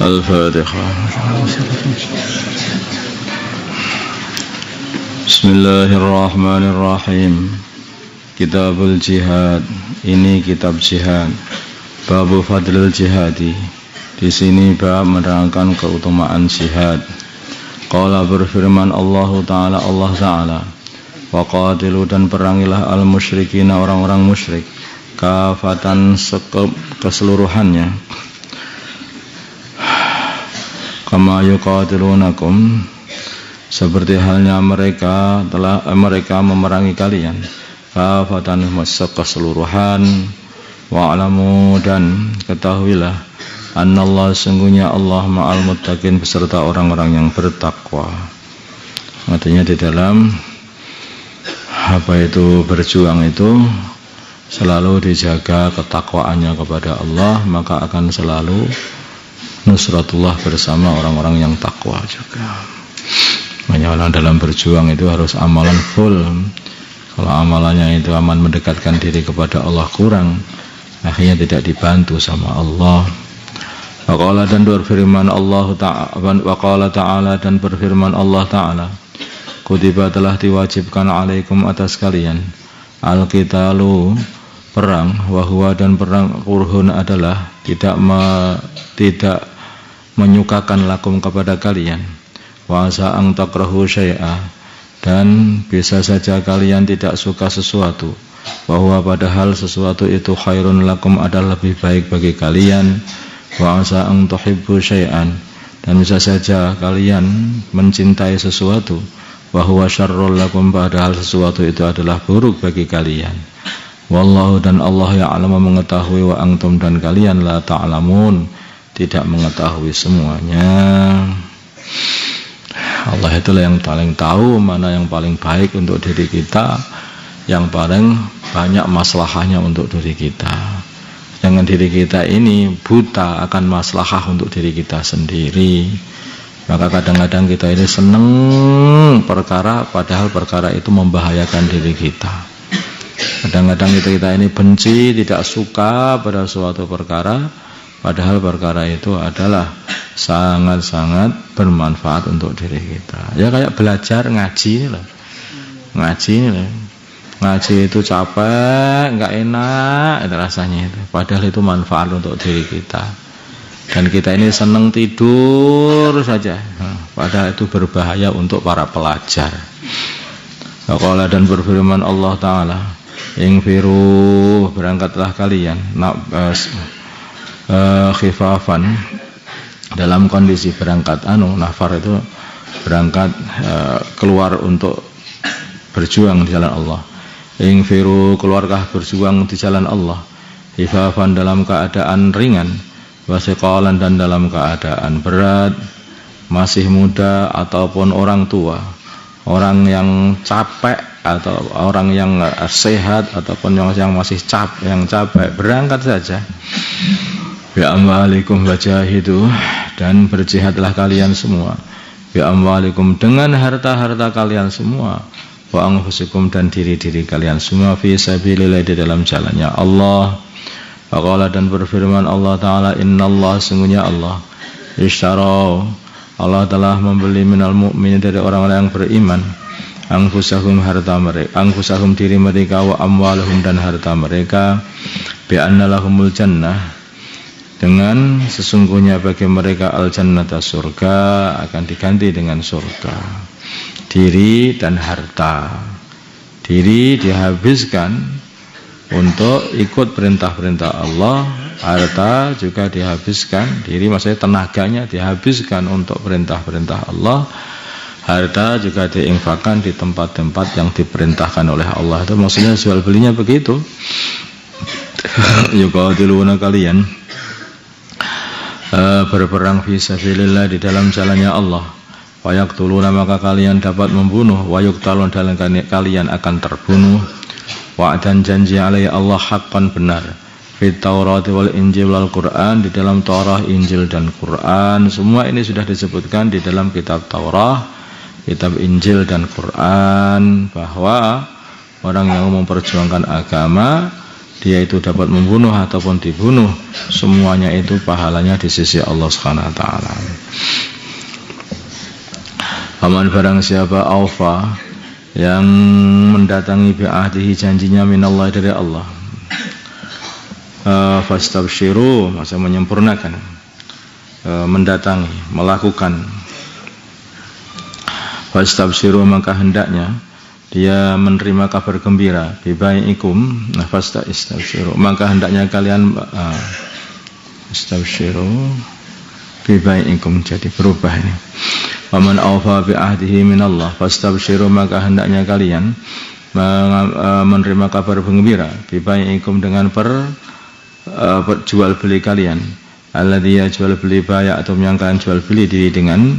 Al-Fatihah. Bismillahirrahmanirrahim. Kitabul Jihad. Ini kitab jihad. Babu Fadlil Jihadi. Di sini bab menerangkan keutamaan jihad. Qala berfirman Allah Ta'ala, wa qatilu dan perangilah al-musyrikina orang-orang musyrik kafatan keseluruhannya, kama yuqatilunakum seperti halnya mereka memerangi kalian, kafatan keseluruhan. Wa'lamu dan ketahuilah annallah sungguhnya Allah ma'al muttaqin beserta orang-orang yang bertakwa. Artinya di dalam berjuang itu selalu dijaga ketakwaannya kepada Allah, maka akan selalu nusratullah bersama orang-orang yang takwa juga. Makanya dalam berjuang itu harus amalan full. Kalau amalannya itu aman mendekatkan diri kepada Allah kurang, akhirnya tidak dibantu sama Allah. Waqala dan berfirman Allah Ta'ala dan berfirman Allah Ta'ala, kutiba telah diwajibkan alaikum atas kalian al-qitalu perang, wahwa dan perang kurhun adalah tidak menyukakan lakum kepada kalian, wa asa ang takrahu syai'a dan bisa saja kalian tidak suka sesuatu, bahwa padahal sesuatu itu khairun lakum adalah lebih baik bagi kalian, wa asa ang tuhibbu syai'an dan bisa saja kalian mencintai sesuatu, bahwa syarrul lakum padahal sesuatu itu adalah buruk bagi kalian. Wallahu dan Allah ya'lamu mengetahui, wa antum dan kalian la ta'lamun tidak mengetahui semuanya. Allah itulah yang paling tahu mana yang paling baik untuk diri kita, yang paling banyak maslahahnya untuk diri kita. Jangan diri kita ini buta akan maslahah untuk diri kita sendiri. Maka kadang-kadang kita ini seneng perkara, padahal perkara itu membahayakan diri kita. Kadang-kadang kita ini benci, tidak suka pada suatu perkara, padahal perkara itu adalah sangat-sangat bermanfaat untuk diri kita. Ya kayak belajar ngaji ini loh. Ngaji itu capek, nggak enak itu rasanya itu. Padahal itu manfaat untuk diri kita. Dan kita ini senang tidur saja, padahal itu berbahaya untuk para pelajar. Waqala dan berfirman Allah Ta'ala, ingfiru berangkatlah kalian khifafan dalam kondisi berangkat nafar itu berangkat keluar untuk berjuang di jalan Allah. Ingfiru keluarkah berjuang di jalan Allah, khifafan dalam keadaan ringan, wasiqalan dan dalam keadaan berat, masih muda ataupun orang tua, orang yang capek atau orang yang sehat ataupun yang masih capek, berangkat saja. Bi amwalikum wajahidu dan berjihadlah kalian semua, bi amwalikum dengan harta-harta kalian semua, wa anfusikum dan diri-diri kalian semua, fi sabilillah di dalam jalannya Allah. Waqala dan berfirman Allah Ta'ala, innallah sungguhnya Allah ishtara Allah telah membeli minal mu'minin dari orang-orang yang beriman anfusahum harta mereka, anfusahum diri mereka, wa amwalahum dan harta mereka, bi anna lahumul jannah dengan sesungguhnya bagi mereka al-jannata surga akan diganti dengan surga. Diri dan harta, diri dihabiskan untuk ikut perintah-perintah Allah, harta juga dihabiskan, diri maksudnya tenaganya dihabiskan untuk perintah-perintah Allah, harta juga diinfakkan di tempat-tempat yang diperintahkan oleh Allah. Itu maksudnya jual belinya begitu. Yuqatiluna kalian berperang fi sabilillah di dalam jalannya Allah, wa yaqtuluna maka kalian dapat membunuh, wa yuqtalun dan kalian akan terbunuh, wa'dan janji alaihi Allah haqqan benar, fit Taurat wal Injil wal Quran di dalam Taurat, Injil dan Quran. Semua ini sudah disebutkan di dalam kitab Taurat, kitab Injil dan Quran, bahwa orang yang memperjuangkan agama dia itu dapat membunuh ataupun dibunuh, semuanya itu pahalanya di sisi Allah Subhanahu wa taala. Faman barang siapa aufa yang mendatangi bi'ahdihi janjinya minallah dari Allah, fastabshiru, masa menyempurnakan, mendatangi, melakukan, fastabshiru maka hendaknya dia menerima kabar gembira, bibai'ikum, fastabshiru maka hendaknya kalian fastabshiru bibai'ikum, jadi berubah ini. Waman awfa bi'ahdihi minallah fastabshiru maka hendaknya kalian menerima kabar gembira, bibai'ikum dengan jual beli kalian, alladhi jual beli baya atau yang kalian jual beli diri dengan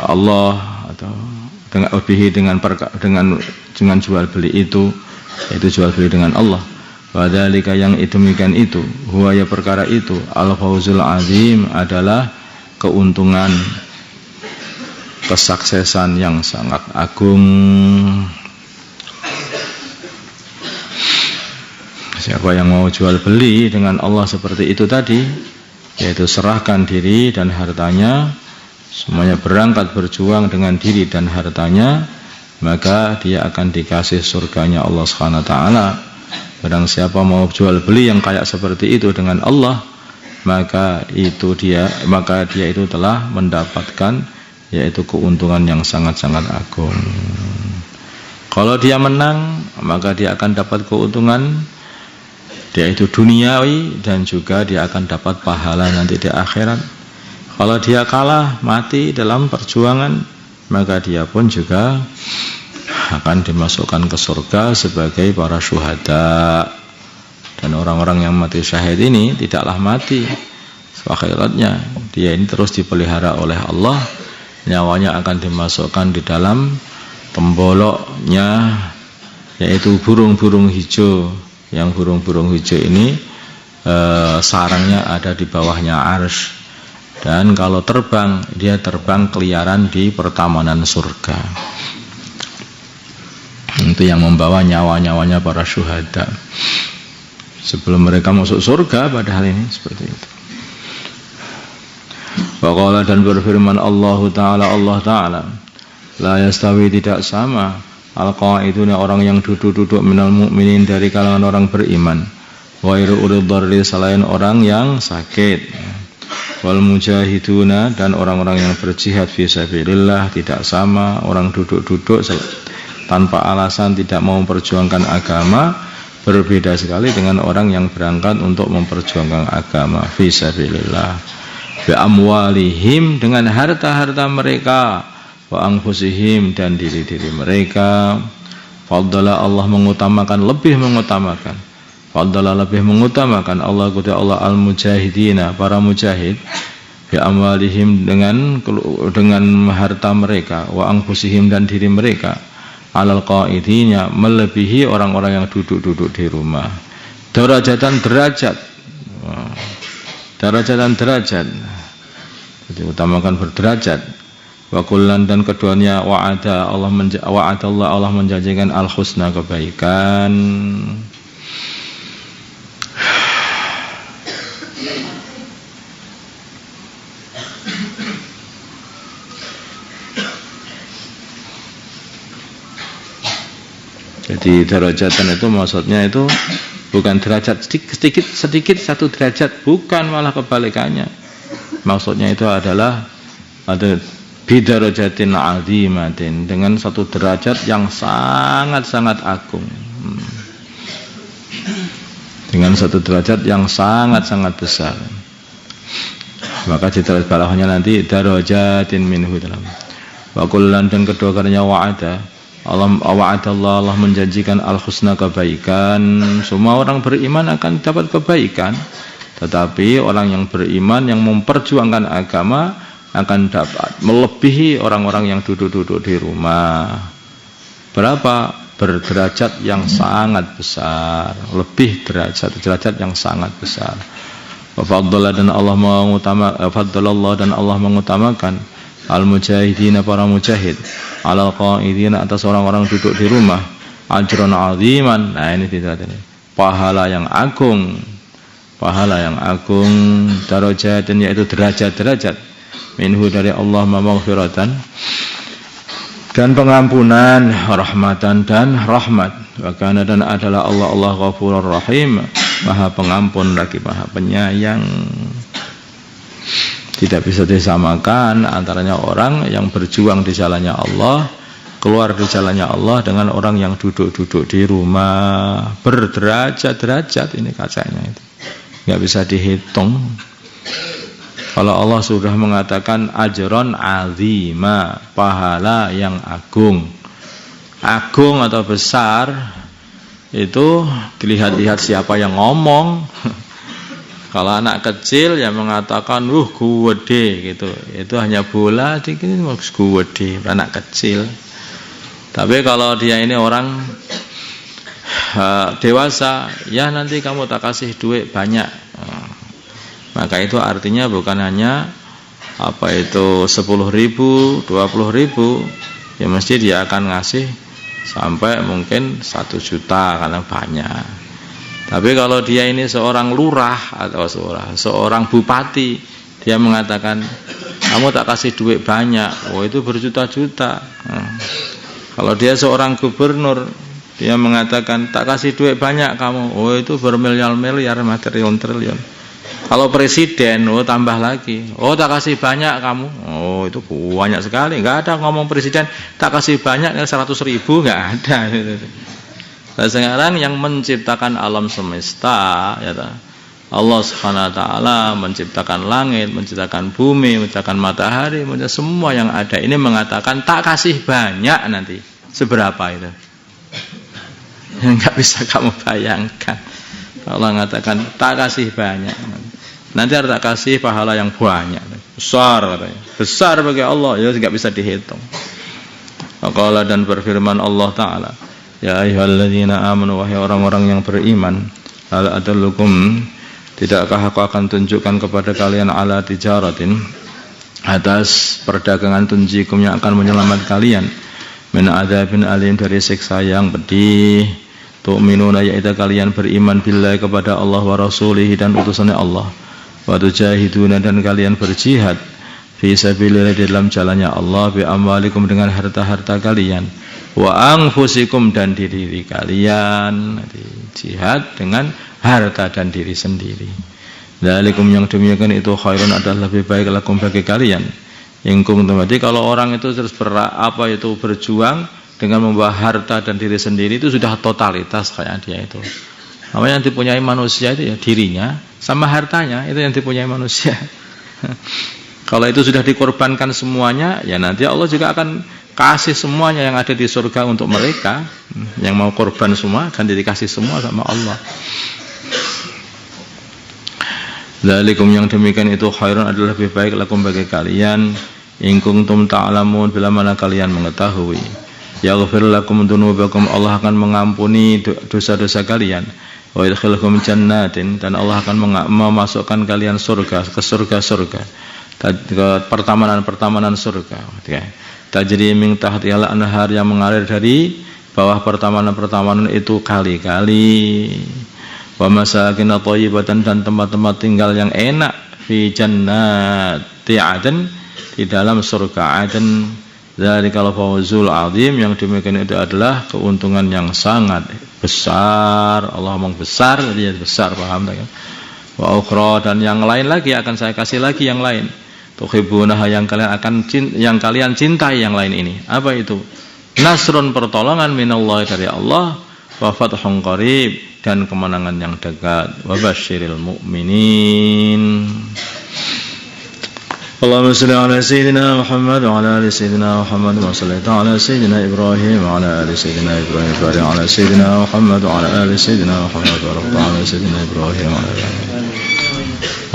Allah atau dengan bihi dengan jual beli itu, yaitu jual beli dengan Allah. Wadzalika yang demikian itu, huwa ya perkara itu, al-fawzul azim adalah keuntungan, kesuksesan yang sangat agung. Siapa yang mau jual beli dengan Allah seperti itu tadi, yaitu serahkan diri dan hartanya, semuanya berangkat berjuang dengan diri dan hartanya, maka dia akan dikasih surganya Allah Subhanahu wa taala. Barang siapa mau jual beli yang kayak seperti itu dengan Allah, maka dia itu telah mendapatkan yaitu keuntungan yang sangat-sangat agung. Kalau dia menang, maka dia akan dapat keuntungan yaitu duniawi, dan juga dia akan dapat pahala nanti di akhirat. Kalau dia kalah, mati dalam perjuangan, maka dia pun juga akan dimasukkan ke surga sebagai para syuhada. Dan orang-orang yang mati syahid ini tidaklah mati akhiratnya, dia ini terus dipelihara oleh Allah, nyawanya akan dimasukkan di dalam temboloknya, yaitu burung-burung hijau. Yang burung-burung hijau ini sarangnya ada di bawahnya arsy. Dan kalau terbang, dia terbang keliaran di pertamanan surga. Itu yang membawa nyawa-nyawanya para syuhada sebelum mereka masuk surga, padahal ini seperti itu. Waqala, dan berfirman Allah Ta'ala, la yastawi, tidak sama, al-qa'iduna, orang yang duduk-duduk, minal mu'minin, dari kalangan orang beriman, wairu ulil dharri, selain orang yang sakit, wal mujahiduna, dan orang-orang yang berjihad fi sabilillah, tidak sama orang duduk-duduk tanpa alasan tidak mau memperjuangkan agama, berbeda sekali dengan orang yang berangkat untuk memperjuangkan agama fi sabilillah, bi amwalihim, dengan harta-harta mereka, wa anfusihim, dan diri-diri mereka. Faddala, Allah mengutamakan, lebih mengutamakan, Faddala, lebih mengutamakan Allah al-mujahidina, para mujahid, bi amwalihim, dengan harta mereka, wa anfusihim, dan diri mereka, alal qaidina, melebihi orang-orang yang duduk-duduk di rumah. Derajatan derajat, jadi utamakan berderajat. Wa kullan, dan keduanya, wa'ada Allah menjanjikan al-husna, kebaikan. Jadi derajatan itu maksudnya itu bukan derajat sedikit satu derajat, bukan, malah kebalikannya. Maksudnya itu adalah ada bidarajatin azimatin, dengan satu derajat yang sangat-sangat agung, dengan satu derajat yang sangat-sangat besar. Maka di derajat bawahnya nanti darajatin minhu dalam. Wa kullan, dan kedua karenanya wa'ada Allah menjanjikan al-husna, kebaikan. Semua orang beriman akan dapat kebaikan, tetapi orang yang beriman yang memperjuangkan agama akan dapat melebihi orang-orang yang duduk-duduk di rumah. Berapa? Berderajat yang sangat besar, lebih derajat yang sangat besar. Faddala, dan Allah mengutamakan al-mujahidina, para mujahid, alal qaidina, atas orang-orang duduk di rumah, ajran aziman. Nah, ini tidak, ini pahala yang agung, darajatin yaitu derajat-derajat, minhu dari Allah maghfiratan dan pengampunan, rahmatan dan rahmat. Wa kana dan adalah Allah Ghafurur Rahim, Maha Pengampun lagi Maha Penyayang. Tidak bisa disamakan antaranya orang yang berjuang di jalannya Allah, keluar di jalannya Allah, dengan orang yang duduk-duduk di rumah. Berderajat-derajat ini kacanya itu. Enggak bisa dihitung. Kalau Allah sudah mengatakan ajron azima, pahala yang agung. Agung atau besar itu dilihat-lihat siapa yang ngomong. Kalau anak kecil yang mengatakan gede gitu, itu hanya bola dikit, gede, anak kecil. Tapi kalau dia ini orang dewasa, ya nanti kamu tak kasih duit banyak. Maka itu artinya bukan hanya 10.000, 20.000, ya mesti dia akan ngasih sampai mungkin 1 juta karena banyak. Tapi kalau dia ini seorang lurah atau seorang bupati, dia mengatakan kamu tak kasih duit banyak, itu berjuta-juta. Kalau dia seorang gubernur, dia mengatakan tak kasih duit banyak kamu, itu bermiliar-miliar, triliun-triliun. Kalau presiden, tambah lagi, tak kasih banyak kamu, itu banyak sekali. Enggak ada ngomong presiden tak kasih banyak 100.000, enggak ada. Nah, sekarang yang menciptakan alam semesta, ya Allah Subhanahu wa taala, menciptakan langit, menciptakan bumi, menciptakan matahari, menciptakan semua yang ada. Ini mengatakan tak kasih banyak, nanti seberapa itu? Enggak bisa kamu bayangkan. Allah mengatakan tak kasih banyak. Nanti ada tak kasih pahala yang banyak, besar katanya. Besar bagi Allah, ya enggak bisa dihitung. Qala dan berfirman Allah taala, ya ayyuhalladzina amanu, wahai orang-orang yang beriman, hal adallukum, tidakkah aku akan tunjukkan kepada kalian ala tijaratin, atas perdagangan tunjikum yang akan menyelamatkan kalian min adzabin alim, dari siksa yang pedih. Tu'minuna, yaitu kalian beriman billahi kepada Allah wa rasulihi dan utusannya Allah, wa tujahiduna dan kalian berjihad fi sabilillah dalam jalannya Allah, bi amwalikum dengan harta-harta kalian, wa anfusikum dan diri kalian. Jihad dengan harta dan diri sendiri. Dzalikum, yang demikian itu khairun, adalah lebih baik lakum bagi kalian. Ingkum, berarti kalau orang itu terus berjuang dengan membawa harta dan diri sendiri, itu sudah totalitas kayak dia itu. Apa yang dipunyai manusia itu ya dirinya sama hartanya, itu yang dipunyai manusia. Kalau itu sudah dikorbankan semuanya, ya nanti Allah juga akan kasih semuanya yang ada di surga untuk mereka. Yang mau korban semua akan dikasih semua sama Allah. Dzalikum, yang demikian itu khairun, adalah lebih baik lakum bagi kalian. In kuntum ta'lamun, bila mana kalian mengetahui. Yaghfir lakum dzunubakum, Allah akan mengampuni dosa-dosa kalian. Wa yadkhilkum jannatin, dan Allah akan memasukkan kalian surga, ke surga-surga, ke pertamanan-pertamanan surga. Tajri min tahtihal anhar, yang mengalir dari bawah pertamanan-pertamanan itu kali-kali. Wa masakin thayyibatan, dan tempat-tempat tinggal yang enak, fi jannati adn, di dalam surga Aden. Dzalikal fawzul azim, yang demikian itu adalah keuntungan yang sangat besar. Allah ngomong besar, dia besar, paham tak ya? Wa ukhra, dan yang lain lagi akan saya kasih lagi yang lain. Tuhibbunaha, yang kalian cintai yang lain ini. Apa itu? Nasrun, pertolongan, minallah, dari Allah, wa fathun qarib, dan kemenangan yang dekat. Wa basyiril mu'minin. Allahumma salli ala sayyidina Muhammad wa ala ali sayyidina Muhammad wa salli ala sayyidina Ibrahim wa ala ali sayyidina Ibrahim wa ala sayyidina Muhammad wa ala ali sayyidina Muhammad wa ala sayyidina Ibrahim wa ala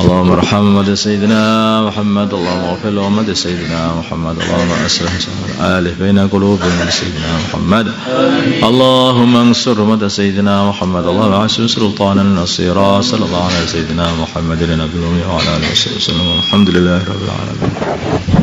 Allahumma arham Muhammad sayyidina Muhammad, Allahumma ighfir li Muhammad sayyidina Muhammad, Allahumma aslih alif baina qulubina sayyidina Muhammad, Allahumma ansur Muhammad sayyidina Muhammad, Allahumma asur sultanan nasira, sallallahu alaihi sayyidina Muhammadin nabiyyi wa ala alihi wasallam. Alhamdulillahirabbil alamin.